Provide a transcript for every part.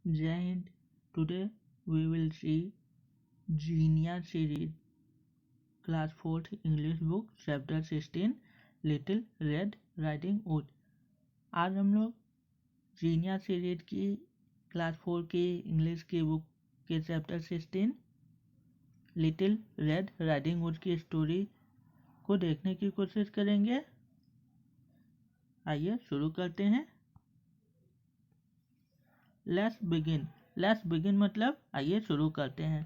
Jai Hind. Today we will see Genia series, class 4th English book, chapter 16, Little Red Riding Hood. आज हम लोग जीनिया series की class 4 की English की book के chapter 16 little Red riding hood की story को देखने की कोशिश करेंगे। आइए शुरू करते हैं। लेट्स बिगिन मतलब आइए शुरू करते हैं।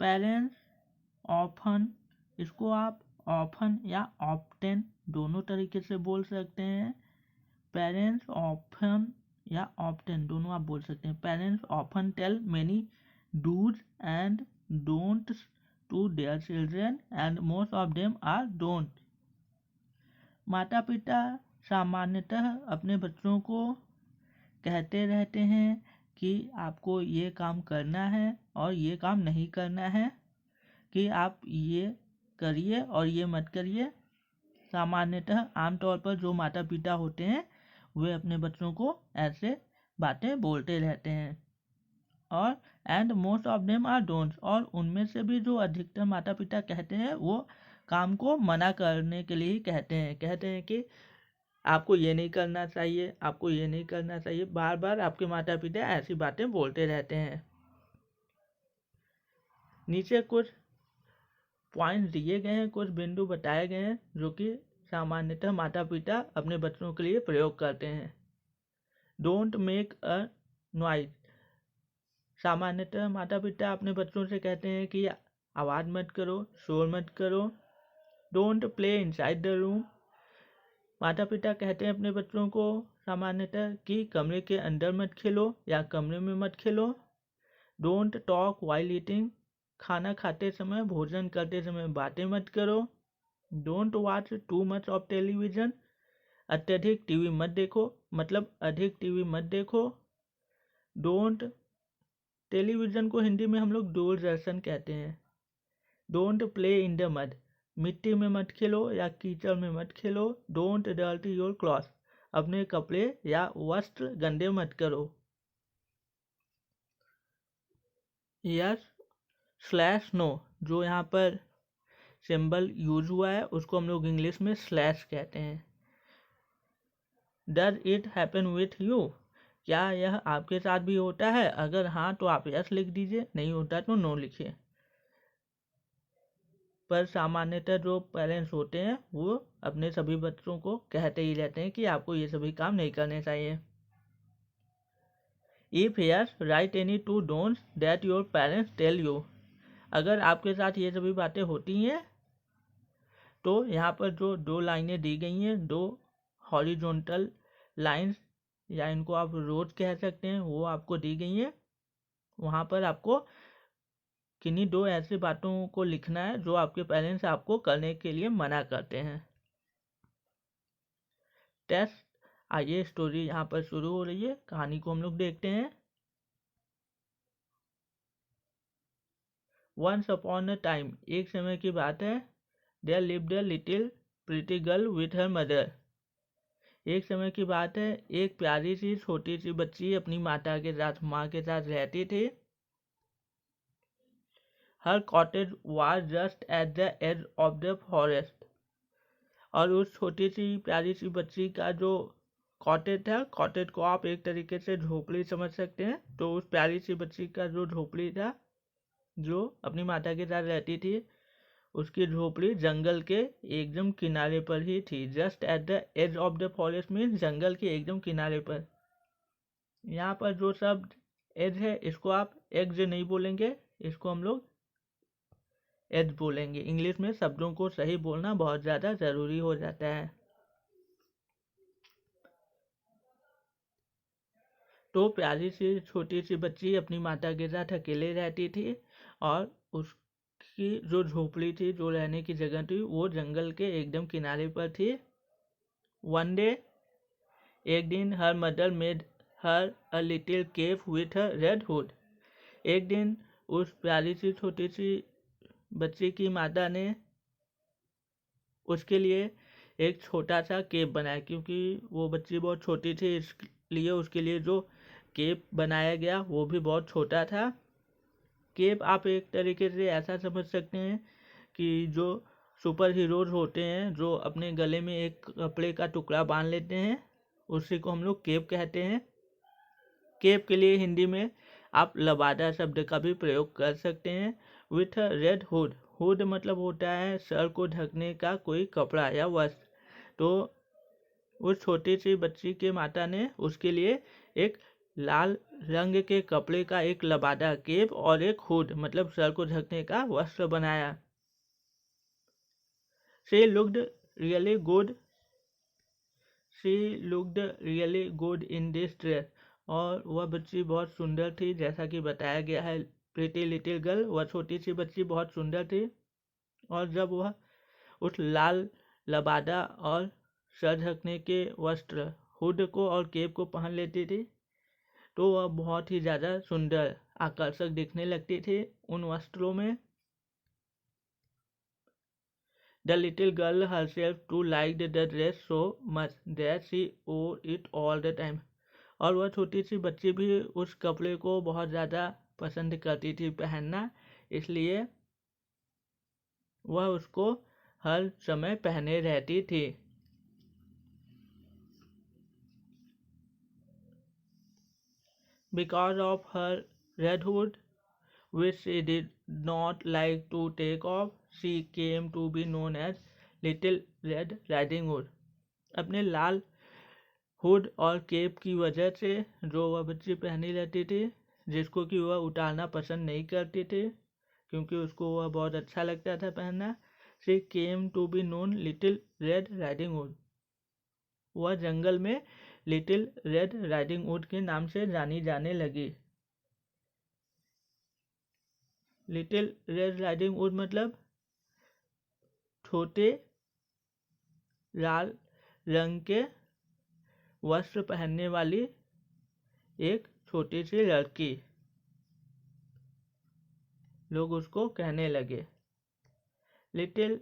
पेरेंट्स ऑफन, इसको आप ऑफन या ऑफ्टेन दोनों तरीके से बोल सकते हैं। पेरेंट्स ऑफन या ऑफ्टेन दोनों आप बोल सकते हैं। Parents often tell many dos and don'ts to their children and most of them are don't. माता पिता सामान्यतः अपने बच्चों को कहते रहते हैं कि आपको ये काम करना है और ये काम नहीं करना है, कि आप ये करिए और ये मत करिए। सामान्यतः आमतौर पर जो माता पिता होते हैं वे अपने बच्चों को ऐसे बातें बोलते रहते हैं। और and most of them are don'ts, और उनमें से भी जो अधिकतर माता पिता कहते हैं वो काम को मना करने के लिए ही कहते हैं कि आपको ये नहीं करना चाहिए, आपको ये नहीं करना चाहिए। बार बार आपके माता पिता ऐसी बातें बोलते रहते हैं। नीचे कुछ पॉइंट दिए गए हैं, कुछ बिंदु बताए गए हैं जो कि सामान्यतः माता पिता अपने बच्चों के लिए प्रयोग करते हैं। डोंट मेक अ नॉइज, सामान्यतः माता पिता अपने बच्चों से कहते हैं कि आवाज़ मत करो, शोर मत करो। Don't play inside the room, माता पिता कहते हैं अपने बच्चों को सामान्यतः कि कमरे के अंदर मत खेलो या कमरे में मत खेलो। डोंट टॉक वाइल ईटिंग, खाना खाते समय, भोजन करते समय बातें मत करो। Don't watch too much of television, अत्यधिक टीवी मत देखो, मतलब अधिक टीवी मत देखो। डोंट, टेलीविज़न को हिंदी में हम लोग दूरदर्शन कहते हैं। Don't play in the mud, मिट्टी में मत खेलो या कीचड़ में मत खेलो। डोंट डर्टी योर क्लॉथ, अपने कपड़े या वस्त्र गंदे मत करो। यस स्लैश नो, जो यहाँ पर सिंबल यूज हुआ है उसको हम लोग इंग्लिश में स्लैश कहते हैं। Does it happen with you, क्या यह आपके साथ भी होता है? अगर हाँ तो आप यस लिख दीजिए, नहीं होता तो नो लिखिए। पर सामान्यतः जो पेरेंट्स होते हैं वो अपने सभी बच्चों को कहते ही रहते हैं कि आपको ये सभी काम नहीं करने चाहिए। If yes write any two don'ts that your parents tell you, अगर आपके साथ ये सभी बातें होती हैं तो यहाँ पर जो दो लाइनें दी गई हैं, दो हॉरिजॉन्टल लाइंस या इनको आप रोज कह सकते हैं, वो आपको दी गई हैं। वहाँ पर आपको किन्हीं दो ऐसी बातों को लिखना है जो आपके पेरेंट्स आपको करने के लिए मना करते हैं। टेस्ट, आइए स्टोरी यहाँ पर शुरू हो रही है, कहानी को हम लोग देखते हैं। वंस अपॉन अ टाइम, एक समय की बात है। There lived a little pretty girl with her mother, एक समय की बात है, एक प्यारी सी छोटी सी बच्ची अपनी माता के साथ, माँ के साथ रहती थी। हर cottage was just at the edge of the forest, और उस छोटी सी प्यारी सी बच्ची का जो कॉटेज था, कॉटेज को आप एक तरीके से झोपड़ी समझ सकते हैं, तो उस प्यारी सी बच्ची का जो झोपड़ी था, जो अपनी माता के साथ रहती थी, उसकी झोपड़ी जंगल के एकदम किनारे पर ही थी। Just at the edge of the forest means जंगल के एकदम किनारे पर। यहाँ पर जो शब्द एज है इसको आप एग्ज नहीं बोलेंगे, इसको हम लोग एज बोलेंगे। इंग्लिश में शब्दों को सही बोलना बहुत ज़्यादा ज़रूरी हो जाता है। तो प्यारी सी छोटी सी बच्ची अपनी माता के साथ अकेले रहती थी, और उसकी जो झोपड़ी थी, जो रहने की जगह थी, वो जंगल के एकदम किनारे पर थी। वन डे, एक दिन, her mother made her a little cave with a red hood, एक दिन उस प्यारी सी छोटी सी बच्ची की माता ने उसके लिए एक छोटा सा केव बनाया, क्योंकि वो बच्ची बहुत छोटी थी, इसलिए उसके लिए जो केप बनाया गया वो भी बहुत छोटा था। केप आप एक तरीके से ऐसा समझ सकते हैं कि जो सुपर हीरोज होते हैं जो अपने गले में एक कपड़े का टुकड़ा बांध लेते हैं, उसी को हम लोग केप कहते हैं। केप के लिए हिंदी में आप लबादा शब्द का भी प्रयोग कर सकते हैं। विथ रेड हुड, हुड मतलब होता है सर को ढकने का कोई कपड़ा या वस्त्र। तो उस छोटी सी बच्ची के माता ने उसके लिए एक लाल रंग के कपड़े का एक लबादा केप और एक हुड मतलब सर को ढकने का वस्त्र बनाया। She looked really good. She looked really good in this dress. और वह बच्ची बहुत सुंदर थी, जैसा कि बताया गया है प्रीटी लिटिल गर्ल, वह छोटी सी बच्ची बहुत सुंदर थी। और जब वह उस लाल लबादा और सर ढकने के वस्त्र हुड को और केप को पहन लेती थी तो वह बहुत ही ज़्यादा सुंदर आकर्षक दिखने लगती थी उन वस्त्रों में। The little girl herself too liked the dress so much that she wore it all the time. और वह छोटी सी बच्ची भी उस कपड़े को बहुत ज़्यादा पसंद करती थी पहनना, इसलिए वह उसको हर समय पहने रहती थी। Because of her red hood, which she did not like to take off, she came to be known as Little Red Riding Hood. अपने लाल हुड और केप की वजह से जो वह बच्ची पहनी रहती थी, जिसको कि वह उतारना पसंद नहीं करती थी क्योंकि उसको वह बहुत अच्छा लगता था पहनना, she came to be known Little Red riding Hood. वह जंगल में लिटिल रेड राइडिंग हुड के नाम से जानी जाने लगी। लिटिल रेड राइडिंग हुड मतलब छोटे लाल रंग के वस्त्र पहनने वाली एक छोटी सी लड़की, लोग उसको कहने लगे। Little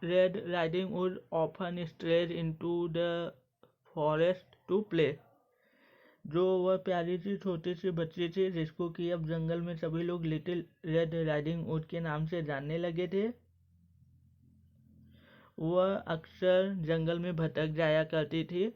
Red riding Hood often strayed into the forest to play. जो वह प्यारी सी छोटी सी बच्ची थी जिसको कि अब जंगल में सभी लोग लिटिल रेड राइडिंग हुड के नाम से जानने लगे थे, वह अक्सर जंगल में भटक जाया करती थी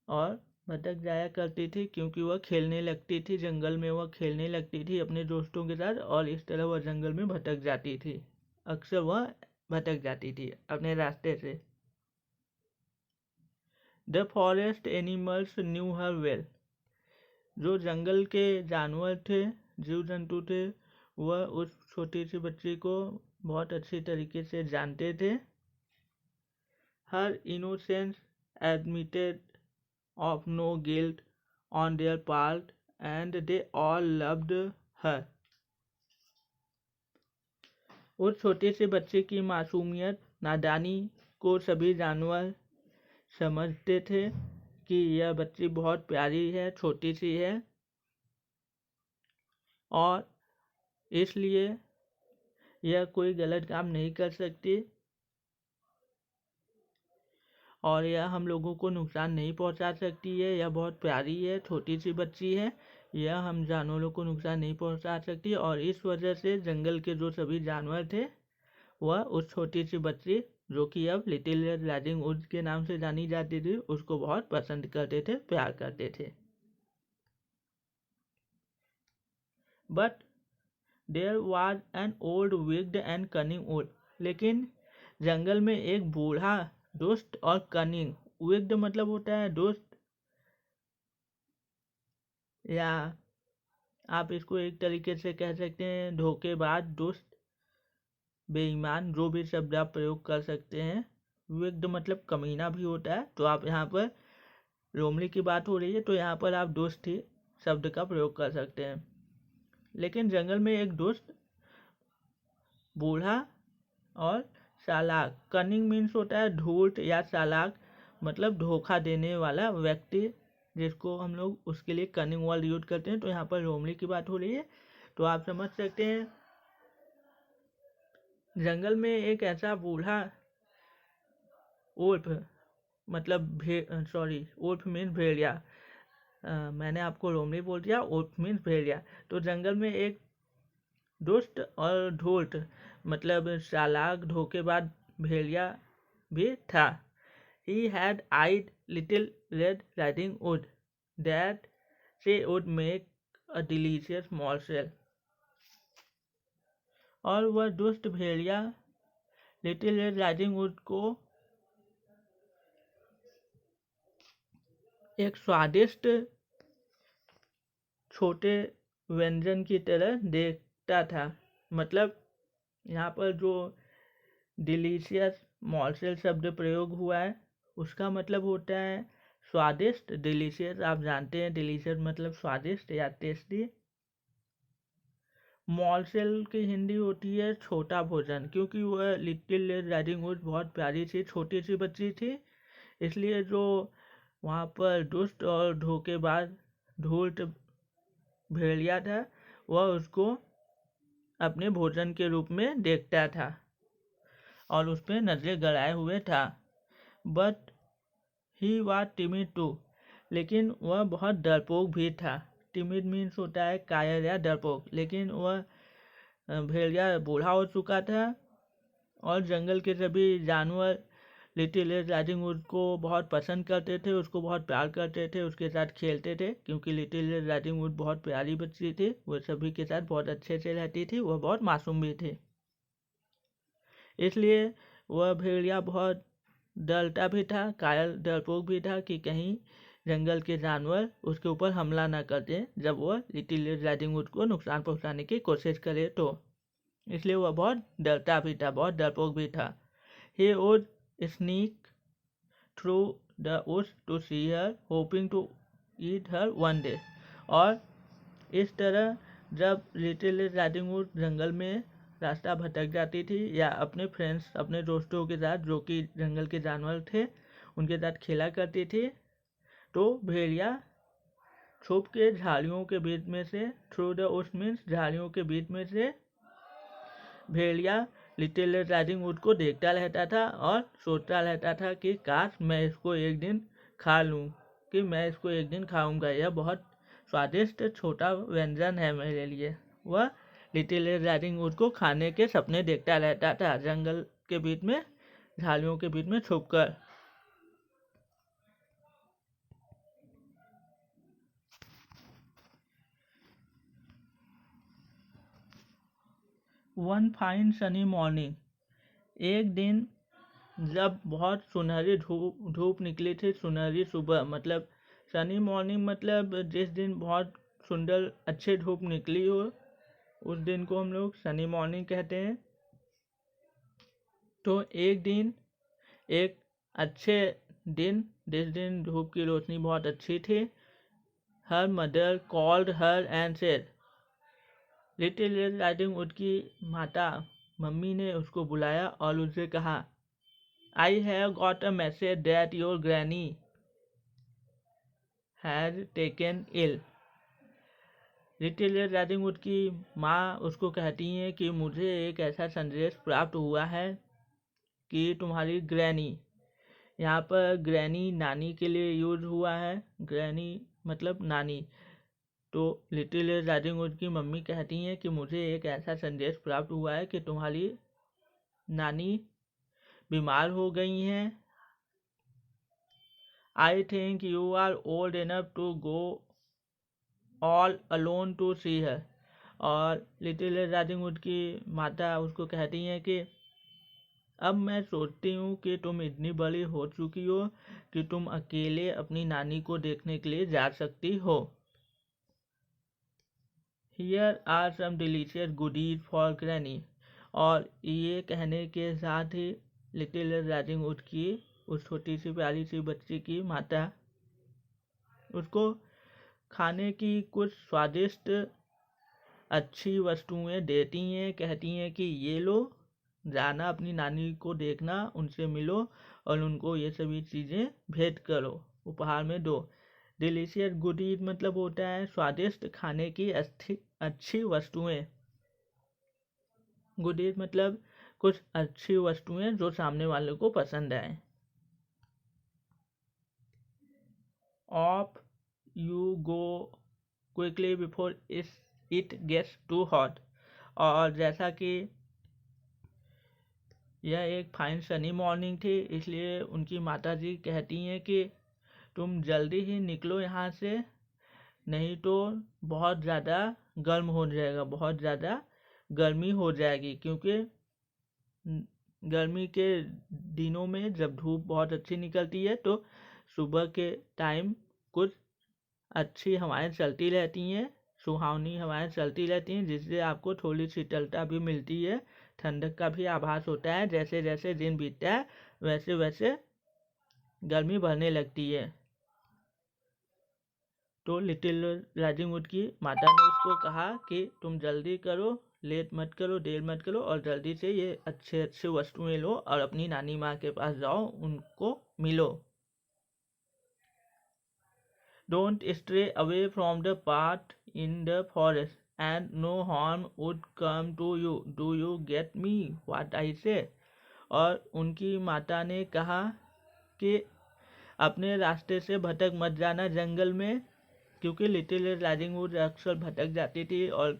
और भटक जाया करती थी क्योंकि वह खेलने लगती थी, जंगल में वह खेलने लगती थी अपने दोस्तों के साथ और इस तरह वह जंगल में भटक जाती थी। अक्सर वह भटक जाती थी अपने रास्ते से। The forest animals new her well. जो जंगल के जानवर थे, जीव जंतु थे, वह उस छोटी सी बच्ची को बहुत अच्छी तरीके से जानते थे। Her innocence admitted of no guilt on their part and they all loved her. उस छोटी सी बच्चे की मासूमियत नादानी को सभी जानवर समझते थे कि यह बच्ची बहुत प्यारी है, छोटी सी है और इसलिए यह कोई गलत काम नहीं कर सकती और यह हम लोगों को नुकसान नहीं पहुंचा सकती है। यह बहुत प्यारी है, छोटी सी बच्ची है, यह हम जानवरों को नुकसान नहीं पहुंचा सकती और इस वजह से जंगल के जो सभी जानवर थे वह उस छोटी सी बच्ची जो कि अब लिटिल रेड राइडिंग हुड के नाम से जानी जाती थी उसको बहुत पसंद करते थे, प्यार करते थे। But there was an old wicked and cunning wood. लेकिन जंगल में एक बूढ़ा दुष्ट और कनिंग, विग्ड मतलब होता है दुष्ट या आप इसको एक तरीके से कह सकते हैं धोखेबाज, दुष्ट, बेईमान, जो भी शब्द आप प्रयोग कर सकते हैं। विग्ड मतलब कमीना भी होता है, तो आप यहाँ पर रोमली की बात हो रही है तो यहाँ पर आप दुष्ट ही शब्द का प्रयोग कर सकते हैं। लेकिन जंगल में एक दुष्ट, बूढ़ा और चालाक, कनिंग मीन्स होता है धूर्त या चालाक मतलब धोखा देने वाला व्यक्ति, जिसको हम लोग उसके लिए कनिंग वर्ड यूज करते हैं। तो यहाँ पर रोमली की बात हो रही है तो आप समझ सकते हैं जंगल में एक ऐसा बूढ़ा उल्फ मतलब उल्फ मीन्स भेड़िया, मैंने आपको रोमनी बोल दिया, उल्फ मीन्स भेड़िया। तो जंगल में एक दुष्ट और धूर्त मतलब चालाक धोखेबाज भेड़िया भी था। He had eyed little Red Riding Hood that she would make a delicious morsel। और वह दुष्ट भेड़िया लिटिल रेड राइडिंग हुड को एक स्वादिष्ट छोटे व्यंजन की तरह देखता था। मतलब यहाँ पर जो डिलीशियस मॉर्सेल शब्द प्रयोग हुआ है उसका मतलब होता है स्वादिष्ट। डिलीशियस आप जानते हैं, डिलीशियस मतलब स्वादिष्ट या टेस्टी। मॉर्सेल की हिंदी होती है छोटा भोजन, क्योंकि वह लिटिल रेड राइडिंग हुड बहुत प्यारी सी छोटी सी बच्ची थी, इसलिए जो वहाँ पर दुष्ट और धोखेबाज धूर्त भेड़िया था वह उसको अपने भोजन के रूप में देखता था और उस पर नजरें गड़ाए हुए था। But he was timid too, लेकिन वह बहुत डरपोक भी था। टिमिड मीन्स होता है कायर या डरपोक। लेकिन वह भेड़िया बूढ़ा हो चुका था और जंगल के सभी जानवर लिटिल रेड राइडिंग हुड को बहुत पसंद करते थे, उसको बहुत प्यार करते थे, उसके साथ खेलते थे, क्योंकि लिटिल रेड राइडिंग हुड बहुत प्यारी बच्ची थी, वो सभी के साथ बहुत अच्छे से रहती थी, वह बहुत मासूम भी थी। इसलिए वह भेड़िया बहुत डरता भी था, कायल डरपोक भी था कि कहीं जंगल के जानवर उसके ऊपर हमला न करते जब वह लिटिल रेड राइडिंग हुड को नुकसान पहुंचाने की कोशिश करे तो। इसलिए वह बहुत डरता भी था, बहुत डरपोक भी था। He would sneak through the woods to see her, hoping to eat her one day। और इस तरह जब लिटिल रेड राइडिंग हुड जंगल में रास्ता भटक जाती थी या अपने फ्रेंड्स अपने दोस्तों के साथ जो कि जंगल के जानवर थे उनके साथ खेला करती थी, तो भेड़िया छुप के झाड़ियों के बीच में से, थ्रू द वुड्स मीन्स झाड़ियों के बीच में से, भेड़िया लिटिल रेड राइडिंग हुड को देखता रहता था और सोचता रहता था कि काश मैं इसको एक दिन खा लूं, कि मैं इसको एक दिन खाऊंगा, यह बहुत स्वादिष्ट छोटा व्यंजन है मेरे लिए। वह लिटिल रेड राइडिंग हुड को खाने के सपने देखता रहता था जंगल के बीच में, झाड़ियों के बीच में छुपकर। वन फाइन सनी मॉर्निंग, एक दिन जब बहुत सुनहरी धूप निकली थी, सुनहरी सुबह मतलब सनी मॉर्निंग मतलब जिस दिन बहुत सुंदर अच्छी धूप निकली हो उस दिन को हम लोग सनी मॉर्निंग कहते हैं। तो एक दिन, एक अच्छे दिन जिस दिन धूप की रोशनी बहुत अच्छी थी, her mother called her and said, little Red riding hood की माता मम्मी ने उसको बुलाया और उससे कहा, I have got a message that your granny has taken ill। Little Red riding hood की माँ उसको कहती हैं कि मुझे एक ऐसा संदेश प्राप्त हुआ है कि तुम्हारी ग्रैनी, यहाँ पर ग्रैनी नानी के लिए यूज हुआ है, ग्रैनी मतलब नानी। तो लिटिल रेड राइडिंग हुड की मम्मी कहती हैं कि मुझे एक ऐसा संदेश प्राप्त हुआ है कि तुम्हारी नानी बीमार हो गई हैं। I think you are old enough to go all alone to see her। और लिटिल रेड राइडिंग हुड की माता उसको कहती हैं कि अब मैं सोचती हूँ कि तुम इतनी बड़ी हो चुकी हो कि तुम अकेले अपनी नानी को देखने के लिए जा सकती हो। Here are some delicious goodies for Granny। और ये कहने के साथ ही लिटिल रेड राइडिंग हुड की उस छोटी सी प्यारी सी बच्ची की माता उसको खाने की कुछ स्वादिष्ट अच्छी वस्तुएं देती हैं, कहती हैं कि ये लो, जाना अपनी नानी को देखना, उनसे मिलो और उनको ये सभी चीज़ें भेंट करो, उपहार में दो। डिलीशियस गुडीज मतलब होता है स्वादिष्ट खाने की अच्छी वस्तुएं। गुड इज मतलब कुछ अच्छी वस्तुएं जो सामने वाले को पसंद आए। Off you go quickly before it gets too hot. और जैसा कि यह एक फाइन सनी मॉर्निंग थी, इसलिए उनकी माताजी कहती हैं कि तुम जल्दी ही निकलो यहाँ से, नहीं तो बहुत ज़्यादा गर्म हो जाएगा, बहुत ज़्यादा गर्मी हो जाएगी। क्योंकि गर्मी के दिनों में जब धूप बहुत अच्छी निकलती है तो सुबह के टाइम कुछ अच्छी हवाएं चलती रहती हैं, सुहावनी हवाएं चलती रहती हैं, जिससे आपको थोड़ी शीतलता भी मिलती है, ठंडक का भी आभास होता है। जैसे जैसे दिन बीतता है वैसे वैसे गर्मी बढ़ने लगती है। तो लिटिल राइडिंग हुड की माता ने उसको कहा कि तुम जल्दी करो, लेट मत करो, देर मत करो, और जल्दी से ये अच्छे अच्छे वस्तुएं लो और अपनी नानी माँ के पास जाओ, उनको मिलो। Don't stray away from the path in the forest, and no harm would come to you. Do you get me what I say? और उनकी माता ने कहा कि अपने रास्ते से भटक मत जाना जंगल में, क्योंकि लिटिल राइडिंग हुड अक्सर भटक जाती थी, और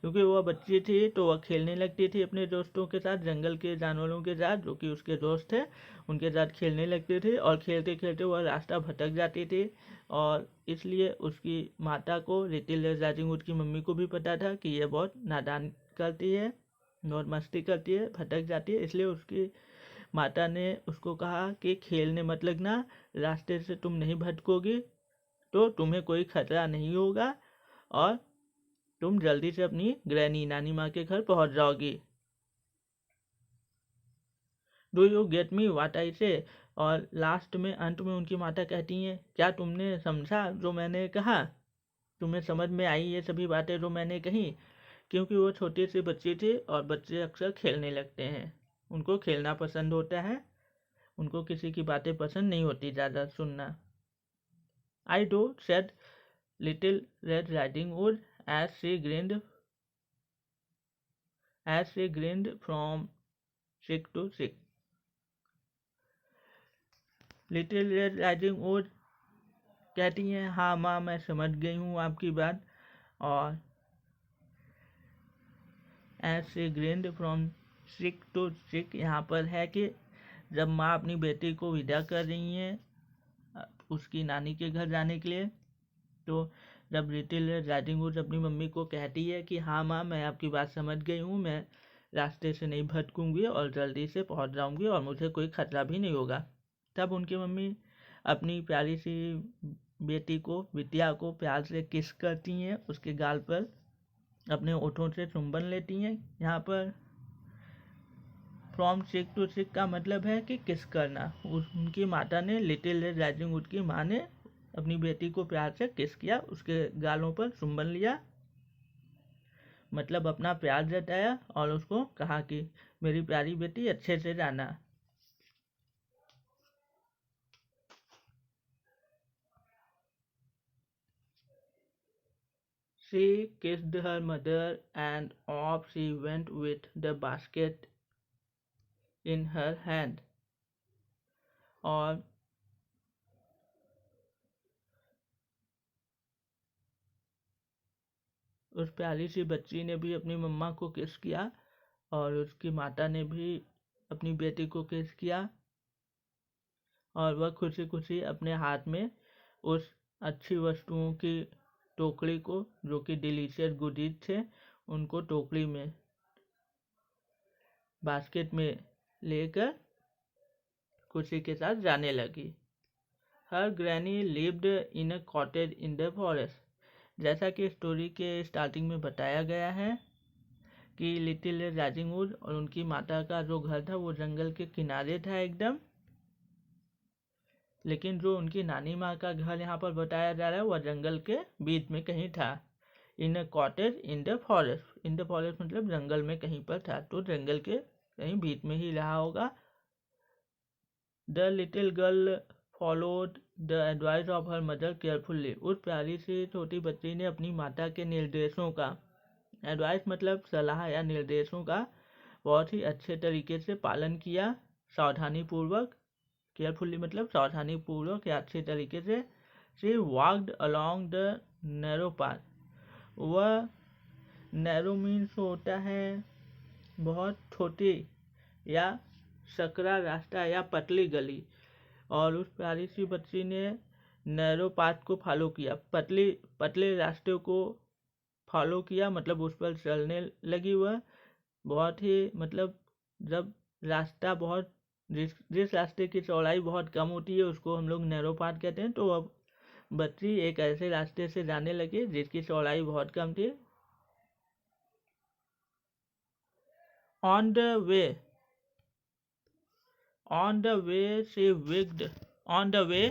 क्योंकि वह बच्ची थी तो वह खेलने लगती थी अपने दोस्तों के साथ, जंगल के जानवरों के साथ जो कि उसके दोस्त थे, उनके साथ खेलने लगती थी, और खेलते खेलते वह रास्ता भटक जाती थी। और इसलिए उसकी माता को, लिटिल राइडिंग हुड की मम्मी को भी पता था कि यह बहुत नादान करती है, बहुत मस्ती करती है, भटक जाती है। इसलिए उसकी माता ने उसको कहा कि खेलने मत लगना, रास्ते से तुम नहीं भटकोगी तो तुम्हें कोई खतरा नहीं होगा, और तुम जल्दी से अपनी ग्रैनी नानी माँ के घर पहुँच जाओगी। Do you get me what I से? और लास्ट में, अंत में उनकी माता कहती हैं, क्या तुमने समझा जो मैंने कहा? तुम्हें समझ में आई ये सभी बातें जो मैंने कही? क्योंकि वो छोटी सी बच्ची थी और बच्चे अक्सर खेलने लगते हैं, उनको खेलना पसंद होता है, उनको किसी की बातें पसंद नहीं होती ज़्यादा सुनना। I do said little Red riding hood as she grinned from cheek to cheek. Little Red riding hood कहती हैं, हाँ माँ, मैं समझ गई हूँ आपकी बात। और as she grinned from cheek to cheek यहाँ पर है कि जब माँ अपनी बेटी को विदा कर रही हैं उसकी नानी के घर जाने के लिए, तो जब लिटिल राइडिंग हुड अपनी मम्मी को कहती है कि हाँ माँ, मैं आपकी बात समझ गई हूँ, मैं रास्ते से नहीं भटकूंगी और जल्दी से पहुँच जाऊंगी और मुझे कोई खतरा भी नहीं होगा, तब उनकी मम्मी अपनी प्यारी सी बेटी को, बिटिया को प्यार से किस करती हैं, उसके गाल पर अपने ओठों से चुंबन लेती हैं। यहाँ पर फ्रॉम चिक टू चिक का मतलब है कि किस करना। उनकी माता ने, लिटिल राइडिंग हुड की माँ ने अपनी बेटी को प्यार से किस किया, उसके गालों पर चुंबन लिया, मतलब अपना प्यार जताया, और उसको कहा कि मेरी प्यारी बेटी अच्छे से जाना। She kissed her mother and off she went with the basket in her hand. और उस प्यारी सी बच्ची ने भी अपनी मम्मा को किस किया, और उसकी माता ने भी अपनी बेटी को किस किया, और वह खुशी खुशी अपने हाथ में उस अच्छी वस्तुओं की टोकरी को, जो कि डिलीशियस गुडीज थे, उनको टोकरी में, बास्केट में लेकर खुशी के साथ जाने लगी। Her granny lived in a cottage in the forest. जैसा कि स्टोरी के स्टार्टिंग में बताया गया है कि लिटिल राइडिंग हुड और उनकी माता का जो घर था वो जंगल के किनारे था एकदम, लेकिन जो उनकी नानी माँ का घर यहाँ पर बताया जा रहा है वह जंगल के बीच में कहीं था। In a cottage in the forest, in the forest मतलब जंगल में कहीं पर था, तो जंगल के कहीं बीच में ही रहा होगा। The little girl followed the advice of her mother carefully. उस प्यारी सी छोटी बच्ची ने अपनी माता के निर्देशों का, एडवाइस मतलब सलाह या निर्देशों का, बहुत ही अच्छे तरीके से पालन किया, सावधानी पूर्वक। केयरफुल्ली मतलब सावधानी पूर्वक या अच्छे तरीके से। She walked along the narrow path. वह, नैरो मीन्स होता है बहुत छोटी या सकरा रास्ता या पतली गली, और उस प्यारी सी बच्ची ने नैरो पाथ को फॉलो किया, पतले रास्ते को फॉलो किया, मतलब उस पर चलने लगी। वह बहुत ही, मतलब जब रास्ता बहुत, जिस रास्ते की चौड़ाई बहुत कम होती है उसको हम लोग नैरो पाथ कहते हैं। तो अब बच्ची एक ऐसे रास्ते से जाने लगी जिसकी चौड़ाई बहुत कम थी। On the way she wigged, on the way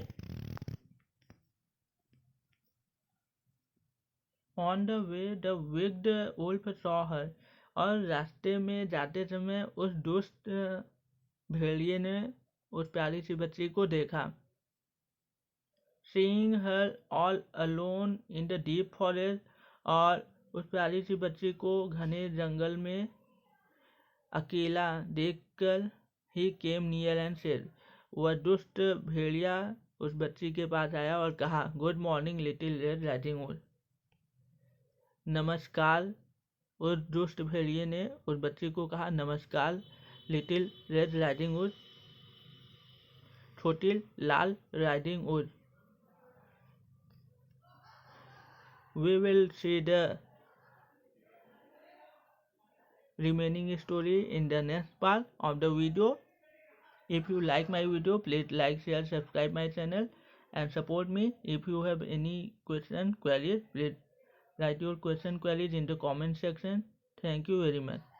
the wigged wolf saw her। और रास्ते में जाते समय उस दुष्ट भेड़िए ने उस प्यारी सी बच्ची को देखा। Seeing her all alone in the deep forest। और उस प्यारी सी बच्ची को घने जंगल में अकेला देखकर he came near and said। वह दुष्ट भेड़िया उस बच्ची के पास आया और कहा, good morning little Red riding hood. नमस्कार। उस दुष्ट भेड़िए ने उस बच्ची को कहा, नमस्कार लिटिल रेड राइडिंग हुड, छोटी लाल riding hood. We will see the remaining story in the next part of the video. If you like my video, please like, share, subscribe my channel and support me. If you have any question, queries, please write your question, queries in the comment section. Thank you very much.